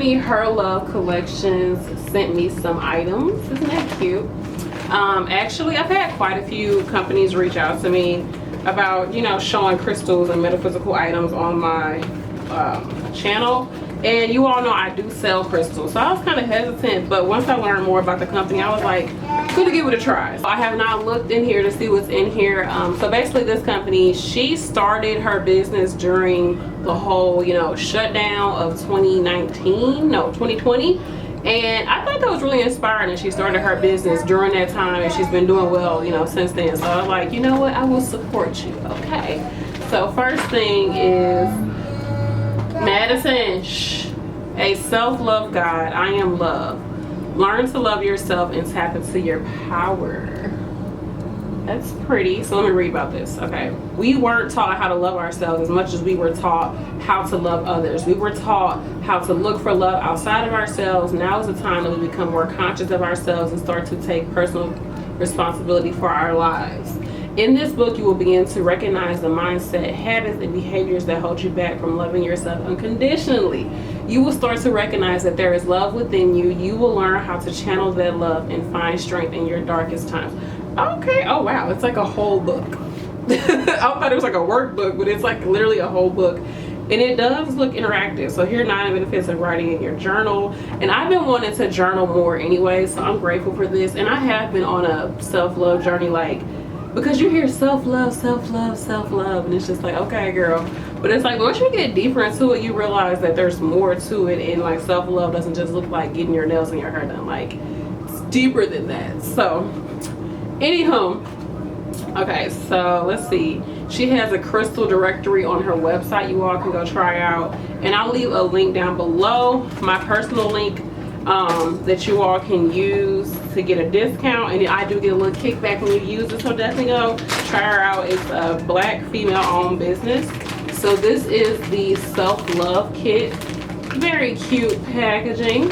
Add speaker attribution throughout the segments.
Speaker 1: company Her Love Collections sent me some items. Isn't that cute? Actually, I've had quite a few companies reach out to me about, you know, showing crystals and metaphysical items on my channel. And you all know I do sell crystals, so I was kind of hesitant, but once I learned more about the company, I was like, gonna give it a try. So I have not looked in here to see what's in here. So basically this company, she started her business during the whole, you know, shutdown of 2020. And I thought that was really inspiring, and she started her business during that time, and she's been doing well, you know, since then. So I was like, you know what, I will support you. Okay, so first thing is Madison, a self-love guide. I am love. Learn to love yourself and tap into your power. That's pretty. So let me read about this. Okay, we weren't taught how to love ourselves as much as we were taught how to love others. We were taught how to look for love outside of ourselves. Now is the time that we become more conscious of ourselves and start to take personal responsibility for our lives. In this book, you will begin to recognize the mindset, habits, and behaviors that hold you back from loving yourself unconditionally. You will start to recognize that there is love within you. You will learn how to channel that love and find strength in your darkest times. Okay, oh wow, it's like a whole book. I thought it was like a workbook, but it's like literally a whole book. And it does look interactive. So here are 9 benefits of writing in your journal. And I've been wanting to journal more anyway, so I'm grateful for this. And I have been on a self-love journey, like, because you hear self-love, self-love, self-love, and it's just like, okay, girl. But it's like, once you get deeper into it, you realize that there's more to it, and like self-love doesn't just look like getting your nails and your hair done. Like, it's deeper than that. So, anywho, okay, so let's see. She has a crystal directory on her website you all can go try out, and I'll leave a link down below, my personal link, that you all can use to get a discount, and I do get a little kickback when you use it, so definitely go try her out. It's a Black female-owned business. So this is the self-love kit. Very cute packaging.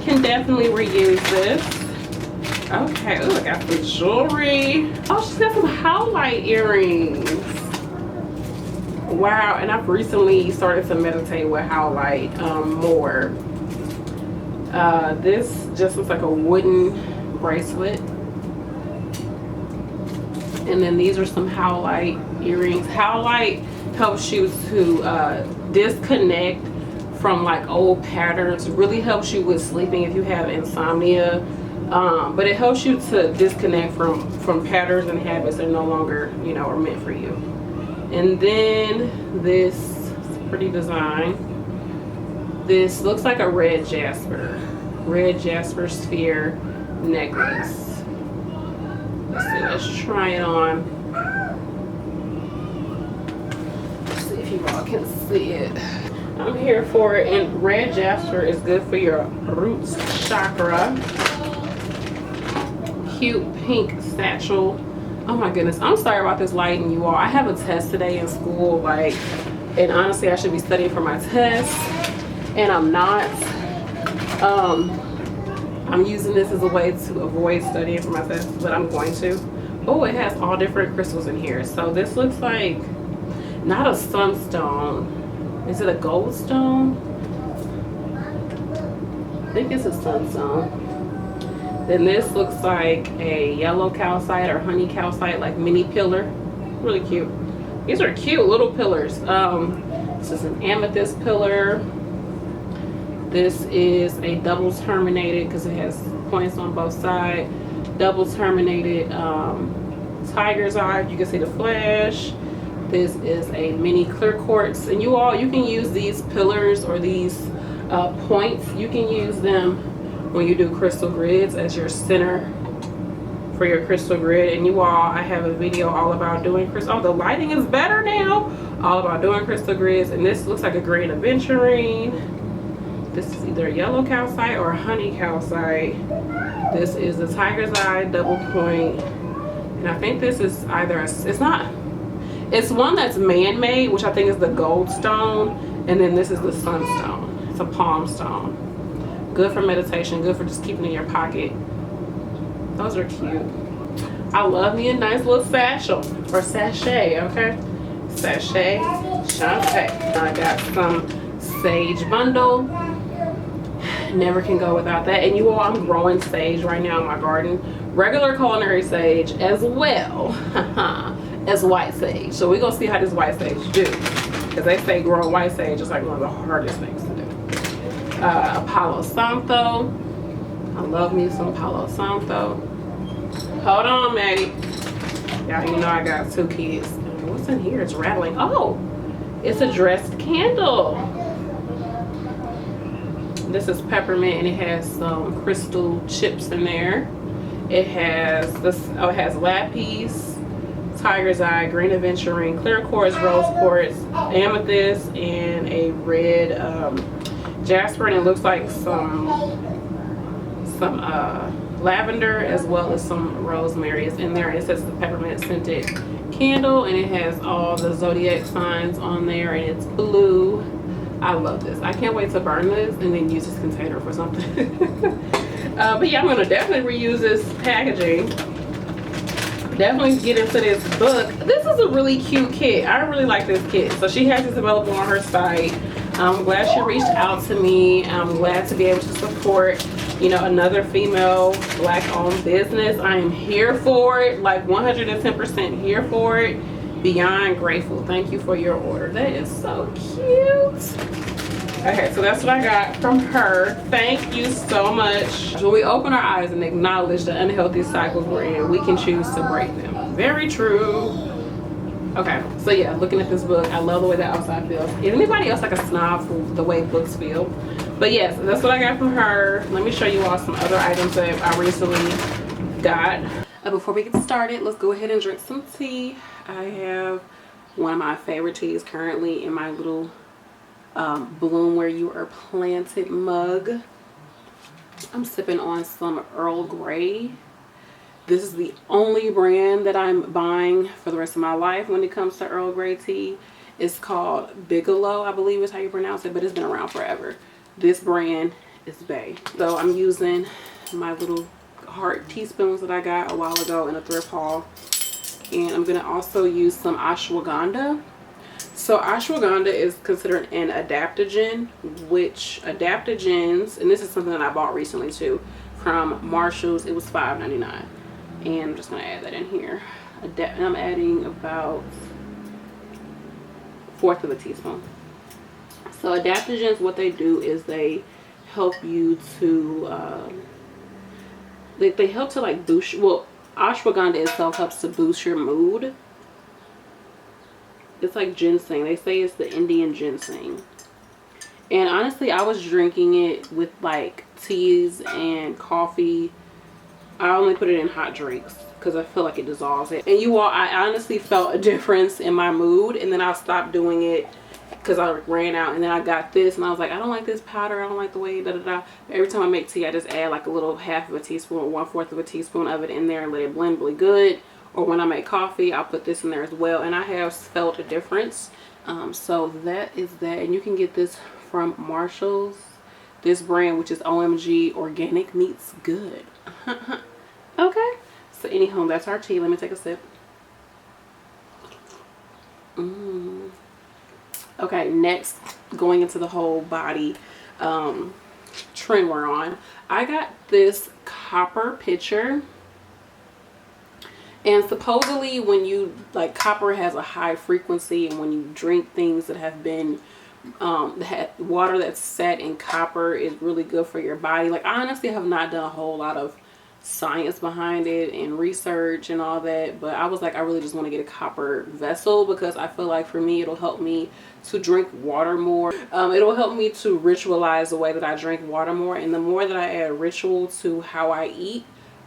Speaker 1: Can definitely reuse this. Okay, oh, I got some jewelry. Oh, she's got some highlight earrings. Wow, and I've recently started to meditate with highlight more. This just looks like a wooden bracelet. And then these are some highlight earrings. Highlight helps you to disconnect from like old patterns. Really helps you with sleeping if you have insomnia. But it helps you to disconnect from patterns and habits that no longer, you know, are meant for you. And then this pretty design. This looks like a red jasper sphere necklace. Let's see, let's try it on. Let's see if you all can see it. I'm here for it. And red jasper is good for your roots chakra. Cute pink satchel. Oh my goodness, I'm sorry about this lighting, you all. I have a test today in school, like, and honestly I should be studying for my test, and I'm not. I'm using this as a way to avoid studying for my test, but I'm going to. Oh, it has all different crystals in here. So this looks like not a sunstone. Is it a gold stone? I think it's a sunstone. Then this looks like a yellow calcite or honey calcite, like mini pillar. Really cute. These are cute little pillars. This is an amethyst pillar. This is a double terminated, because it has points on both sides. Double terminated tiger's eye. You can see the flash. This is a mini clear quartz. And you all, you can use these pillars or these points. You can use them when you do crystal grids as your center for your crystal grid. And you all, I have a video all about doing crystal. Oh, the lighting is better now. All about doing crystal grids. And this looks like a green aventurine. This is either a yellow calcite or a honey calcite. This is the tiger's eye double point. And I think this is either it's one that's man-made, which I think is the gold stone. And then this is the sunstone. It's a palm stone. Good for meditation, good for just keeping in your pocket. Those are cute. I love me a nice little satchel or sachet, okay? Sachet, shantae. I got some sage bundle. Never can go without that. And you all, I'm growing sage right now in my garden. Regular culinary sage as well as white sage. So we're going to see how this white sage do. Because they say growing white sage is like one of the hardest things to do. Palo Santo. I love me some Palo Santo. Hold on, Maddie. Yeah, you know I got 2 kids. What's in here? It's rattling. Oh, it's a dressed candle. This is peppermint and it has some crystal chips in there. It has this. Oh, it has lapis, tiger's eye, green aventurine, clear quartz, rose quartz, amethyst, and a red jasper. And it looks like some lavender as well as some rosemary is in there. And it says the peppermint scented candle, and it has all the zodiac signs on there, and it's blue. I love this. I can't wait to burn this and then use this container for something. But yeah, I'm gonna definitely reuse this packaging. Definitely get into this book. This is a really cute kit. I really like this kit. So she has this available on her site. I'm glad she reached out to me. I'm glad to be able to support, you know, another female black-owned business. I am here for it, like 110% here for it. Beyond grateful. Thank you for your order. That is so cute. Okay, so that's what I got from her. Thank you so much. When we open our eyes and acknowledge the unhealthy cycles we're in, we can choose to break them. Very true. Okay, so yeah, looking at this book, I love the way the outside feels. Is anybody else like a snob for the way books feel? But yes, that's what I got from her. Let me show you all some other items that I recently got. Before we get started, let's go ahead and drink some tea. I have one of my favorite teas currently in my little bloom where you are planted mug. I'm sipping on some Earl Grey. This is the only brand that I'm buying for the rest of my life when it comes to Earl Grey tea. It's called Bigelow, I believe is how you pronounce it, but it's been around forever. This brand is Bay. So I'm using my little heart teaspoons that I got a while ago in a thrift haul. And I'm going to also use some ashwagandha. So ashwagandha is considered an adaptogen, which adaptogens, and this is something that I bought recently too from Marshall's. It was $5.99. And I'm just going to add that in here. And I'm adding about 1/4 of a teaspoon. So adaptogens, what they do is they help you to they help to like boost, well, ashwagandha itself helps to boost your mood. It's like ginseng. They say it's the Indian ginseng. And honestly, I was drinking it with like teas and coffee. I only put it in hot drinks because I feel like it dissolves it. And you all, I honestly felt a difference in my mood, and then I stopped doing it because I ran out. And then I got this and I was like, I don't like this powder, I don't like the way Every time I make tea, I just add like a little 1/2 of a teaspoon or 1/4 of a teaspoon of it in there and let it blend really good. Or when I make coffee, I'll put this in there as well, and I have felt a difference. So that is that. And you can get this from Marshall's, this brand, which is OMG Organic Meats Good. Okay, so anyhow, that's our tea. Let me take a sip. Okay, next, going into the whole body trend we're on, I got this copper pitcher. And supposedly when you, like, copper has a high frequency, and when you drink things that have been water that's set in copper is really good for your body. Like, I honestly have not done a whole lot of science behind it and research and all that, but I was like, I really just want to get a copper vessel because I feel like for me it'll help me to drink water more. It'll help me to ritualize the way that I drink water more, and the more that I add ritual to how I eat,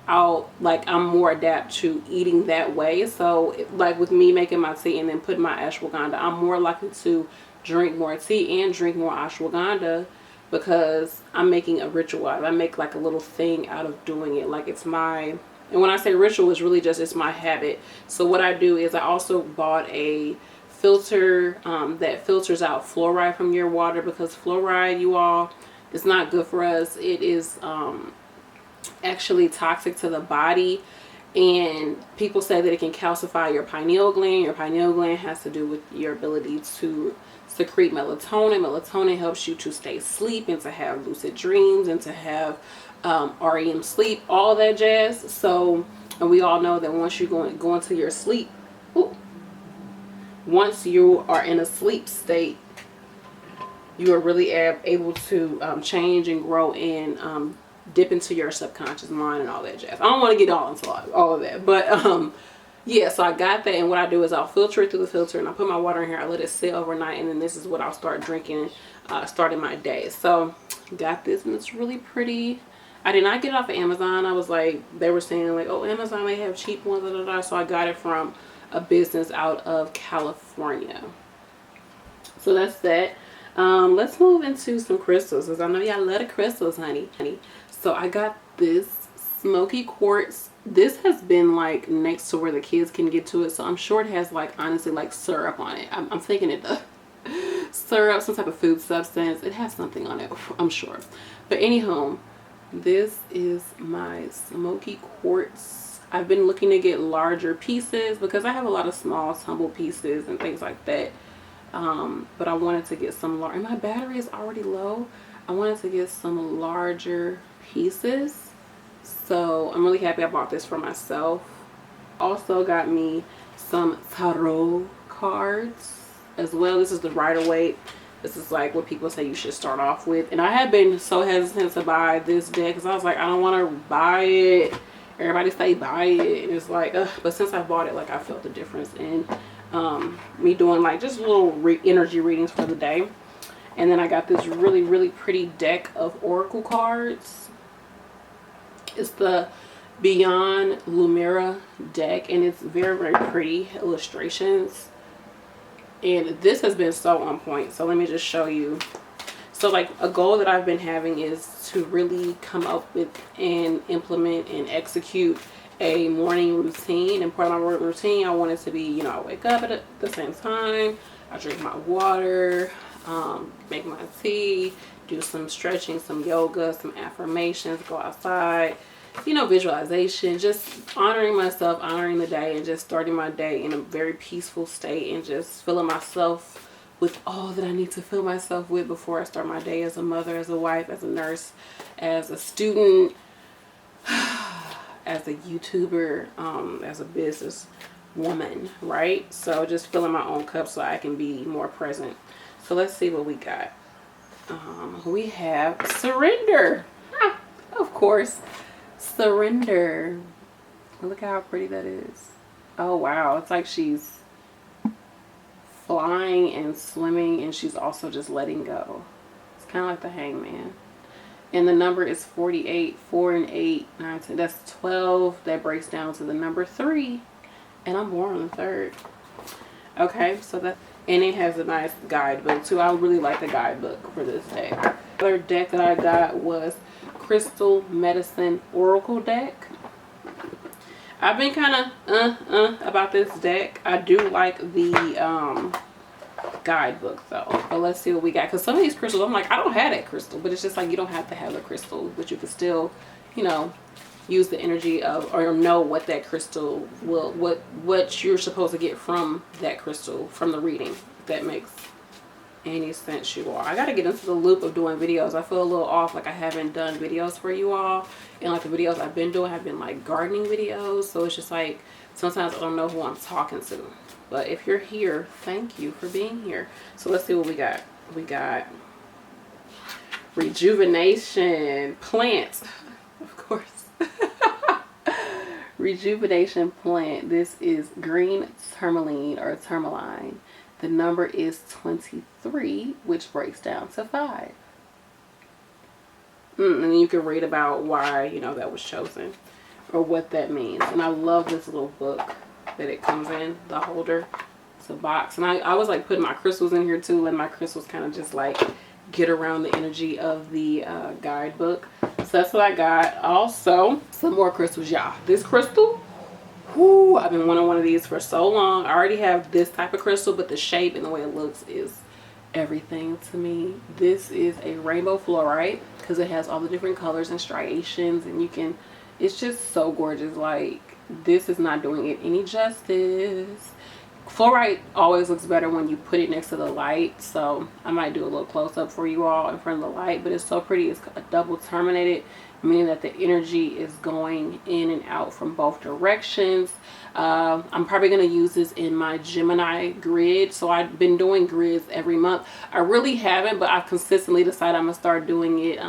Speaker 1: I'm more adapt to eating that way. So like with me making my tea and then putting my ashwagandha, I'm more likely to drink more tea and drink more ashwagandha because I'm making a ritual. I make like a little thing out of doing it. Like it's my, and when I say ritual, it's really just, it's my habit. So what I do is I also bought a filter that filters out fluoride from your water, because fluoride, you all, is not good for us. It is actually toxic to the body, And people say that it can calcify your pineal gland. Your pineal gland has to do with your ability to secrete melatonin. Melatonin helps you to stay asleep and to have lucid dreams and to have REM sleep, all that jazz. So, and we all know that once you go into your sleep, once you are in a sleep state, you are really able to change and grow and dip into your subconscious mind and all that jazz. I don't want to get all into all of that, but yeah, so I got that, and what I do is I'll filter it through the filter, and I put my water in here. I let it sit overnight, and then this is what I'll start drinking, starting my day. So got this, and it's really pretty. I did not get it off of Amazon. I was like, they were saying like, oh, Amazon may have cheap ones, da, da, da. So I got it from a business out of California. So that's that. Let's move into some crystals, because I know y'all love the crystals, honey. So I got this smoky quartz. This has been like next to where the kids can get to it, so I'm sure it has like honestly like syrup on it. I'm thinking it does. Syrup, some type of food substance. It has something on it, I'm sure. But anyhow, this is my smoky quartz. I've been looking to get larger pieces because I have a lot of small tumble pieces and things like that. But I wanted to get some large, and my battery is already low. I wanted to get some larger pieces. So I'm really happy I bought this for myself. Also got me some tarot cards as well. This is the Rider-Waite. This is like what people say you should start off with. And I have been so hesitant to buy this deck because I was like, I don't want to buy it. Everybody say buy it. And it's like, ugh. But since I bought it, like I felt the difference in me doing like just little energy readings for the day. And then I got this really, really pretty deck of oracle cards. It's the Beyond Lumeria deck, and it's very, very pretty illustrations. And this has been so on point. So let me just show you. So like a goal that I've been having is to really come up with and implement and execute a morning routine. And part of my morning routine, I want it to be, you know, I wake up at the same time, I drink my water, make my tea, do some stretching, some yoga, some affirmations, go outside, you know, visualization, just honoring myself, honoring the day, and just starting my day in a very peaceful state and just filling myself with all that I need to fill myself with before I start my day as a mother, as a wife, as a nurse, as a student, as a YouTuber, as a business woman, right? So just filling my own cup so I can be more present. So let's see what we got. We have Surrender. Of course, Surrender. Look how pretty that is. Oh wow, it's like she's flying and swimming, and she's also just letting go. It's kind of like the Hangman. And the number is 48, 4 and 8, 9, 10. That's 12. That breaks down to the number 3. And I'm born on the 3rd. Okay, so that, and it has a nice guidebook too. I really like the guidebook for this deck. The other deck that I got was Crystal Medicine Oracle deck. I've been kind of about this deck. I do like the guidebook though, but let's see what we got, because some of these crystals I'm like, I don't have that crystal, but it's just like you don't have to have a crystal, but you can still, you know, use the energy of, or know what that crystal will, what you're supposed to get from that crystal from the reading, if that makes any sense, you all. I got to get into the loop of doing videos. I feel a little off, like I haven't done videos for you all, and like the videos I've been doing have been like gardening videos, so it's just like sometimes I don't know who I'm talking to. But if you're here, thank you for being here. So let's see what we got. We got Rejuvenation Plant, of course. Rejuvenation Plant. This is green tourmaline or tourmaline. The number is 23, which breaks down to 5. And then you can read about why, you know, that was chosen or what that means. And I love this little book that it comes in, the holder. It's a box. And I was like putting my crystals in here too, letting my crystals kind of just like get around the energy of the guidebook. So that's what I got. Also, some more crystals, y'all. This crystal, whoo, I've been wanting one of these for so long. I already have this type of crystal, but the shape and the way it looks is everything to me. This is a rainbow fluorite because it has all the different colors and striations, and you can, It's just so gorgeous. Like, this is not doing it any justice. Fluoride always looks better when you put it next to the light, so I might do a little close-up for you all in front of the light. But it's so pretty. It's a double terminated, meaning that the energy is going in and out from both directions. I'm probably going to use this in my Gemini grid. So I've been doing grids every month. I really haven't, but I've consistently decided I'm going to start doing it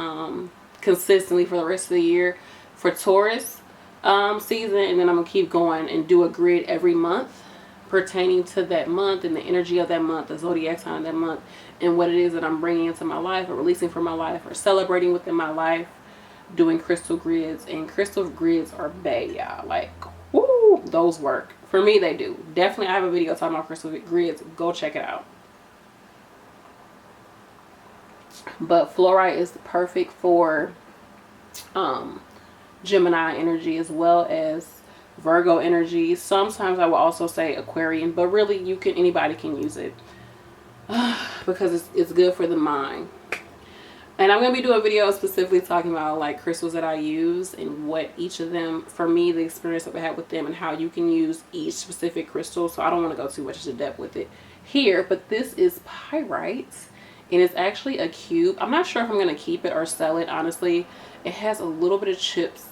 Speaker 1: consistently for the rest of the year for Taurus season. And then I'm going to keep going and do a grid every month pertaining to that month and the energy of that month, the zodiac sign of that month, and what it is that I'm bringing into my life or releasing from my life or celebrating within my life, doing crystal grids. And crystal grids are bae, y'all. Like, woo, those work. For me, they do. Definitely, I have a video talking about crystal grids. Go check it out. But fluoride is perfect for Gemini energy as well as Virgo energy. Sometimes I will also say Aquarian, but really anybody can use it because it's good for the mind. And I'm going to be doing a video specifically talking about like crystals that I use and what each of them, for me, the experience that I had with them and how you can use each specific crystal. So I don't want to go too much into depth with it here, but this is pyrite and it's actually a cube. I'm not sure if I'm going to keep it or sell it, honestly. It has a little bit of chips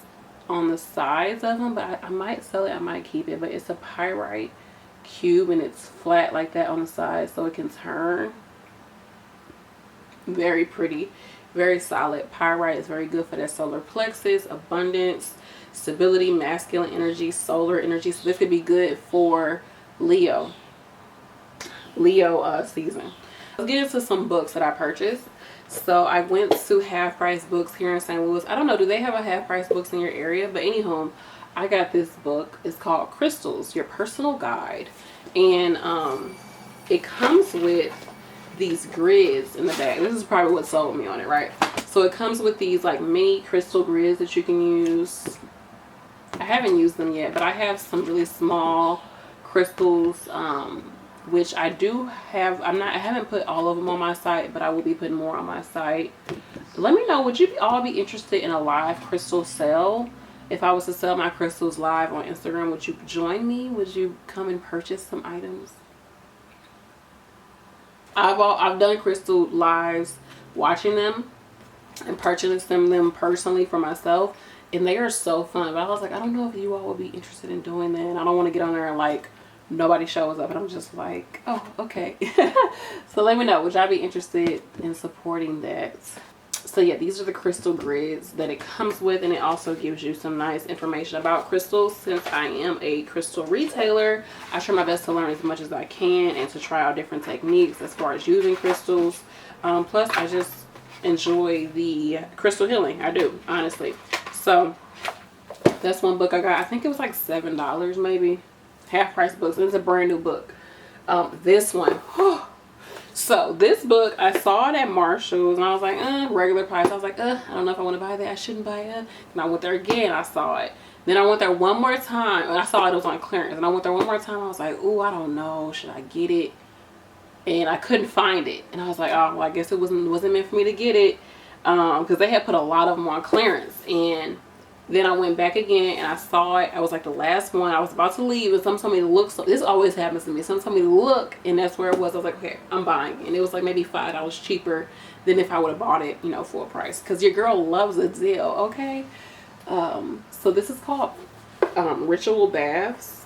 Speaker 1: on the sides of them, but I might sell it, I might keep it. But it's a pyrite cube and it's flat like that on the side so it can turn. Very pretty, very solid. Pyrite is very good for that solar plexus, abundance, stability, masculine energy, solar energy. So this could be good for Leo season. Let's get into some books that I purchased. So I went to Half Price Books here in St. Louis. I don't know, do they have a Half Price Books in your area? But anyhow, I got this book. It's called Crystals, Your Personal Guide. And it comes with these grids in the bag. This is probably what sold me on it, right? So it comes with these like mini crystal grids that you can use. I haven't used them yet, but I have some really small crystals, which I do have. I haven't put all of them on my site, but I will be putting more on my site. Let me know, would you all be interested in a live crystal sale? If I was to sell my crystals live on Instagram, would you join me? Would you come and purchase some items? I've done crystal lives, watching them and purchasing them personally for myself, and they are so fun. But I was like, I don't know if you all would be interested in doing that. And I don't want to get on there and like nobody shows up and I'm just like, oh, okay. So let me know, would y'all be interested in supporting that? So yeah, these are the crystal grids that it comes with, and it also gives you some nice information about crystals. Since I am a crystal retailer, I try my best to learn as much as I can and to try out different techniques as far as using crystals. Plus I just enjoy the crystal healing. I do, honestly. So that's one book I got. I think it was like $7 maybe. Half Price Books. It's a brand new book. This one, so this book I saw it at Marshall's and I was like, regular price. I was like, I don't know if I want to buy that. I shouldn't buy it. And I went there again. I saw it. Then I went there one more time and I saw it was on clearance. And I went there one more time. I was like, oh, I don't know, should I get it? And I couldn't find it. And I was like, oh, well, I guess it wasn't meant for me to get it, because they had put a lot of them on clearance. And then I went back again and I saw it. I was like the last one. I was about to leave and someone told me to look. So this always happens to me. Someone told me to look and that's where it was. I was like, okay, I'm buying. And it was like maybe $5 cheaper than if I would have bought it, you know, full price. Because your girl loves a deal, okay? So this is called Ritual Baths.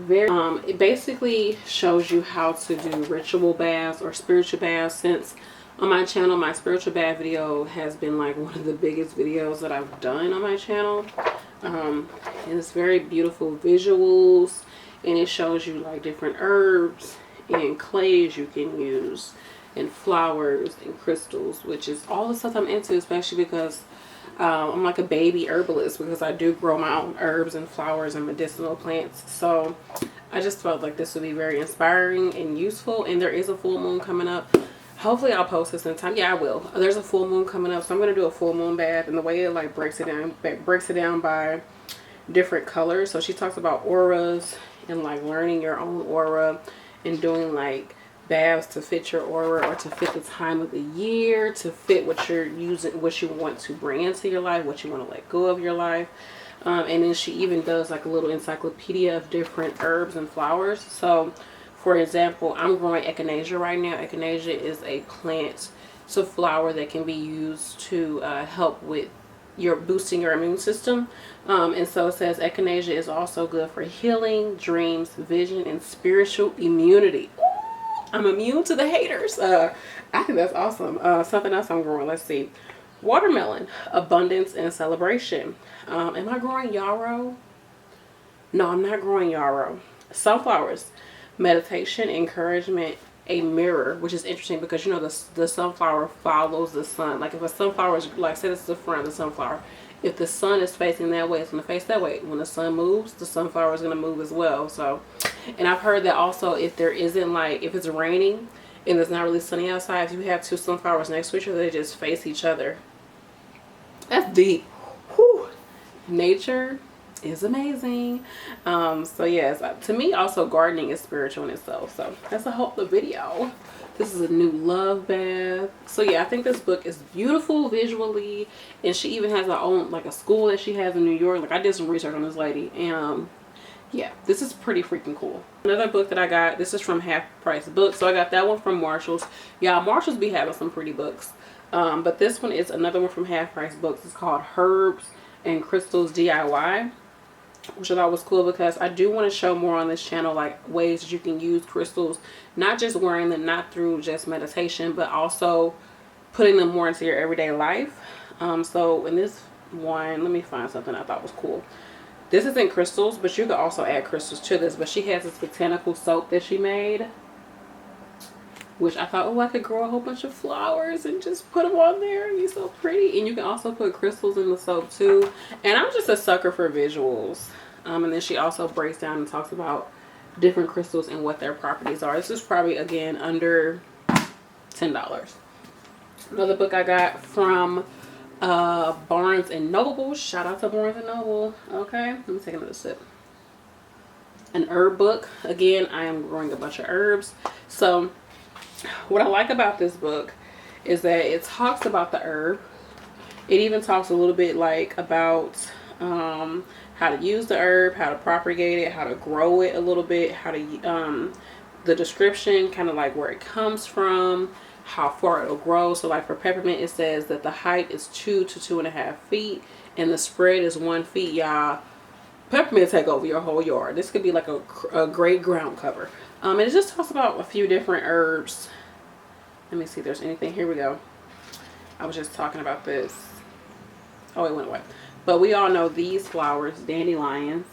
Speaker 1: It basically shows you how to do ritual baths or spiritual baths. Since on my channel, my spiritual bath video has been like one of the biggest videos that I've done on my channel. And it's very beautiful visuals, and it shows you like different herbs and clays you can use, and flowers and crystals, which is all the stuff I'm into, especially because I'm like a baby herbalist, because I do grow my own herbs and flowers and medicinal plants. So I just felt like this would be very inspiring and useful. And there is a full moon coming up. Hopefully I'll post this in time. Yeah, I will. There's a full moon coming up, so I'm going to do a full moon bath. And the way it like breaks it down by different colors. So she talks about auras and like learning your own aura and doing like baths to fit your aura or to fit the time of the year, to fit what you're using, what you want to bring into your life, what you want to let go of your life. And then she even does like a little encyclopedia of different herbs and flowers. So for example, I'm growing echinacea right now. Echinacea is a plant, it's a flower that can be used to help with your boosting your immune system. And so it says echinacea is also good for healing, dreams, vision, and spiritual immunity. I'm immune to the haters. I think that's awesome. Something else I'm growing, let's see. Watermelon, abundance and celebration. Am I growing yarrow? No, I'm not growing yarrow. Sunflowers, meditation, encouragement, a mirror, which is interesting because you know the sunflower follows the sun. Like if a sunflower is, like say this is the front of the sunflower, if the sun is facing that way, it's going to face that way. When the sun moves, the sunflower is going to move as well. So, and I've heard that also if there isn't, like if it's raining and it's not really sunny outside, if you have two sunflowers next to each other, they just face each other. That's deep. Whew. Nature is amazing. So yes, to me also gardening is spiritual in itself. So that's a whole video. This is a new love bath. So yeah, I think this book is beautiful visually, and she even has her own, like a school that she has in New York. Like I did some research on this lady, and yeah, this is pretty freaking cool. Another book that I got, this is from Half Price Books. So I got that one from Marshall's. Y'all, Marshall's be having some pretty books. But this one is another one from Half Price Books. It's called Herbs and Crystals DIY, which I thought was cool because I do want to show more on this channel, like ways that you can use crystals, not just wearing them, not through just meditation, but also putting them more into your everyday life. So in this one, let me find something I thought was cool. This isn't crystals, but you could also add crystals to this. But she has this botanical soap that she made, which I thought, oh, I could grow a whole bunch of flowers and just put them on there and be so pretty. And you can also put crystals in the soap too. And I'm just a sucker for visuals. And then she also breaks down and talks about different crystals and what their properties are. This is probably, again, under $10. Another book I got from Barnes and Noble. Shout out to Barnes and Noble. Okay, let me take another sip. An herb book. Again, I am growing a bunch of herbs. So what I like about this book is that it talks about the herb. It even talks a little bit like about how to use the herb, how to propagate it, how to grow it a little bit, how to the description, kind of like where it comes from, how far it'll grow. So like for peppermint, it says that the height is 2 to 2.5 feet and the spread is 1 feet. Y'all, peppermint take over your whole yard. This could be like a great ground cover. And it just talks about a few different herbs. Let me see if there's anything. Here we go. I was just talking about this. Oh, it went away. But we all know these flowers, dandelions,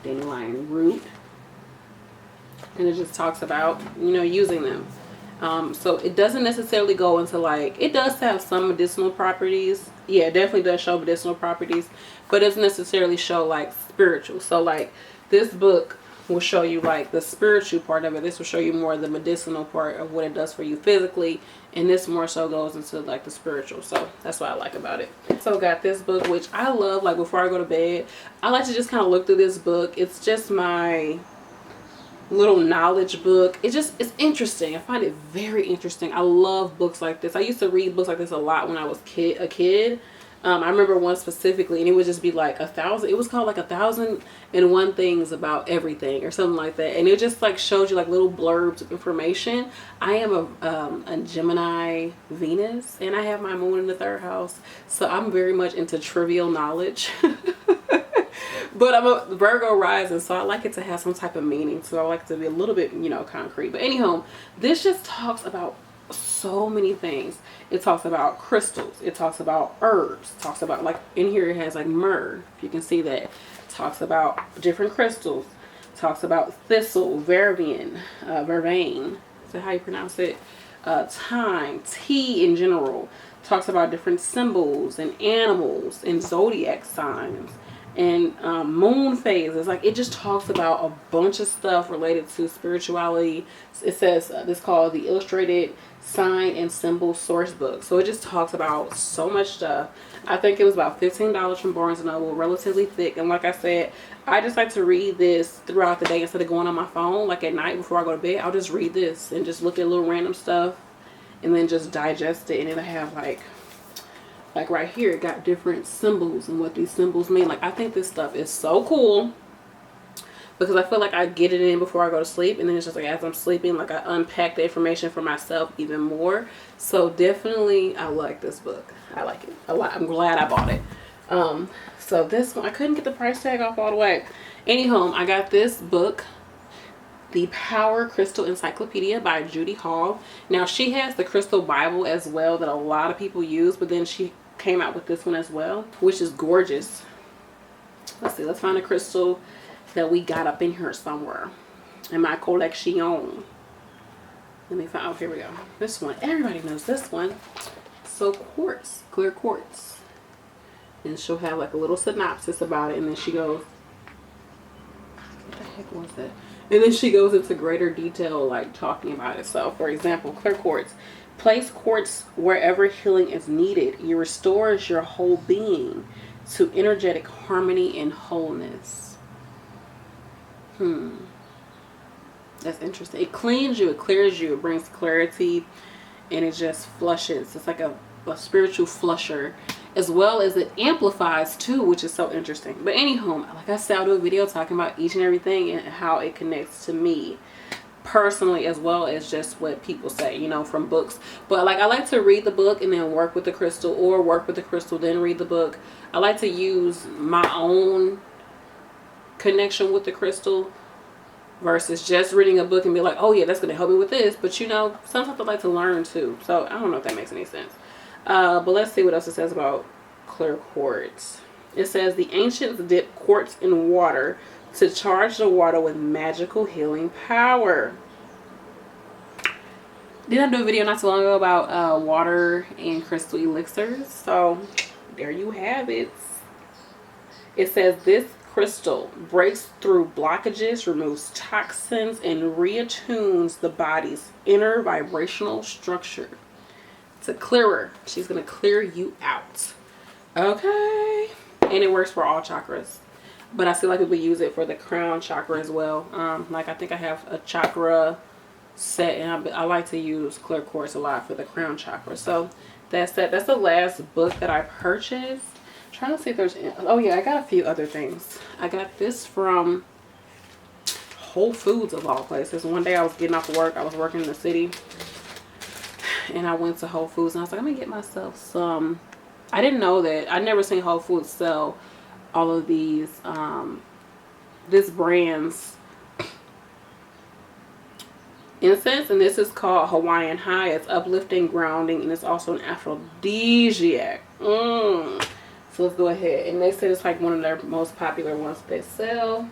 Speaker 1: dandelion root. And it just talks about, you know, using them. So it doesn't necessarily go into like, it does have some medicinal properties. Yeah, it definitely does show medicinal properties, but it doesn't necessarily show like spiritual. So like this book will show you like the spiritual part of it. This will show you more of the medicinal part of what it does for you physically, and this more so goes into like the spiritual. So that's what I like about it. So got this book, which I love. Like before I go to bed, I like to just kind of look through this book. It's just my little knowledge book. It's interesting. I find it very interesting. I love books like this. I used to read books like this a lot when I was a kid. I remember one specifically, and it would just be like 1,000. It was called like 1,001 things about everything or something like that. And it just like showed you like little blurbs of information. I am a Gemini Venus, and I have my moon in the 3rd house. So I'm very much into trivial knowledge. But I'm a Virgo rising, so I like it to have some type of meaning. So I like it to be a little bit, you know, concrete. But anyhow, this just talks about so many things. It talks about crystals. It talks about herbs. It talks about, like, in here it has like myrrh, if you can see that. It talks about different crystals. It talks about thistle, vervain. Is that how you pronounce it? Thyme, tea in general. It talks about different symbols and animals and zodiac signs. and moon phases. Like, it just talks about a bunch of stuff related to spirituality. It says this called the Illustrated Sign and Symbol Source Book. So it just talks about so much stuff. I think it was about $15 from Barnes and Noble, relatively thick. And like I said, I just like to read this throughout the day instead of going on my phone. Like at night before I go to bed, I'll just read this and just look at little random stuff and then just digest it. And it'll have like right here, it got different symbols and what these symbols mean. Like, I think this stuff is so cool because I feel like I get it in before I go to sleep, and then it's just like as I'm sleeping, like I unpack the information for myself even more. So definitely I like this book. I like it a lot. I'm glad I bought it. So this one, I couldn't get the price tag off all the way. Anyhow, I got this book, The Power Crystal Encyclopedia by Judy Hall. Now, she has the Crystal Bible as well that a lot of people use, but then she came out with this one as well, which is gorgeous. Let's see, let's find a crystal that we got up in here somewhere in my collection. Let me find, oh, here we go. This one, everybody knows this one. So quartz, clear quartz. And she'll have like a little synopsis about it, and then she goes, what the heck was that? And then she goes into greater detail, like talking about it. So, for example, clear quartz. Place quartz wherever healing is needed. It restores your whole being to energetic harmony and wholeness. That's interesting. It cleans you. It clears you. It brings clarity. And it just flushes. It's like a spiritual flusher. As well as it amplifies too, which is so interesting. But anyhow, like I said, I'll do a video talking about each and everything and how it connects to me personally, as well as just what people say, you know, from books. But like, I like to read the book and then work with the crystal, or work with the crystal then read the book. I like to use my own connection with the crystal versus just reading a book and be like, oh yeah, that's going to help me with this. But you know, sometimes I like to learn too. So I don't know if that makes any sense. But let's see what else it says about clear quartz. It says the ancients dipped quartz in water to charge the water with magical healing power. Did I do a video not too long ago about water and crystal elixirs? So there you have it. It says this crystal breaks through blockages, removes toxins, and reattunes the body's inner vibrational structure. It's a clearer. She's going to clear you out. Okay. And it works for all chakras. But I feel like people use it for the crown chakra as well. Like I think I have a chakra set, and I like to use clear quartz a lot for the crown chakra. So that's that. That's the last book that I purchased. I'm trying to see if there's, oh yeah, I got a few other things. I got this from Whole Foods of all places. One day I was getting off work. I was working in the city. And I went to Whole Foods and I was like, I'm gonna get myself some. I didn't know that. I'd never seen Whole Foods sell all of these this brand's incense, and this is called Hawaiian High. It's uplifting, grounding, and it's also an aphrodisiac. So let's go ahead. And they said it's like one of their most popular ones they sell.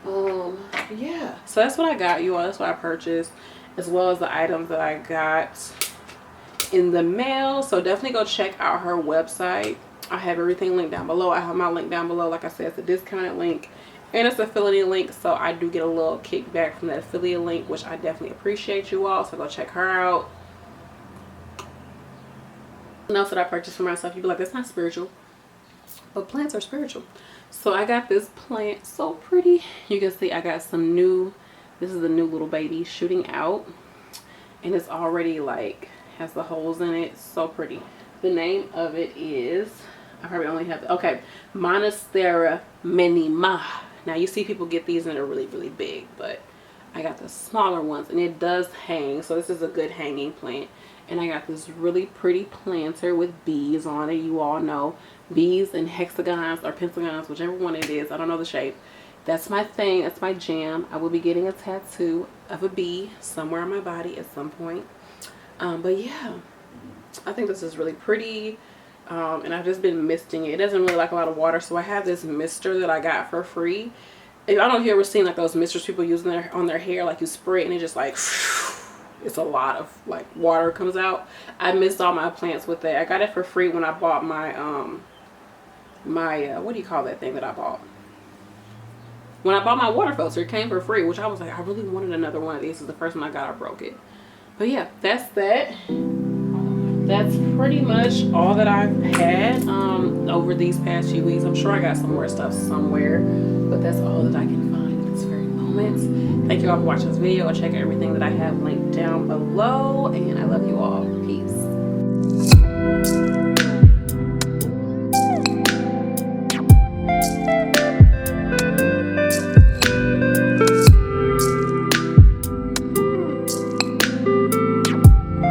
Speaker 1: Yeah, so that's what I got, you all. That's what I purchased, as well as the items that I got in the mail. So definitely go check out her website. I have everything linked down below. I have my link down below. Like I said, it's a discounted link and it's an affiliate link, so I do get a little kickback from that affiliate link, which I definitely appreciate, you all. So go check her out. Something else that I purchased for myself, you'd be like, that's not spiritual, but plants are spiritual. So I got this plant, so pretty. You can see I got some new, this is the new little baby shooting out, and it's already like has the holes in it. So pretty. The name of it is, I probably only have, okay, Monstera minima. Now you see people get these and they're really, really big, but I got the smaller ones, and it does hang. So this is a good hanging plant. And I got this really pretty planter with bees on it. You all know bees and hexagons or pentagons, whichever one it is. I don't know the shape. That's my thing. That's my jam. I will be getting a tattoo of a bee somewhere on my body at some point. But yeah, I think this is really pretty. And I've just been misting it. It doesn't really like a lot of water, so I have this mister that I got for free. I don't know if you ever seen like those misters people using on their hair, like you spray it and it just like it's a lot of like water comes out. I missed all my plants with that. I got it for free when I bought my my what do you call that thing that I bought? When I bought my water filter, it came for free, which I was like, I really wanted another one of these. This is the first one I got, I broke it. But yeah, that's that. That's pretty much all that I've had over these past few weeks. I'm sure I got some more stuff somewhere, but that's all that I can find at this very moment. Thank you all for watching this video. I'll check everything that I have linked down below, and I love you all.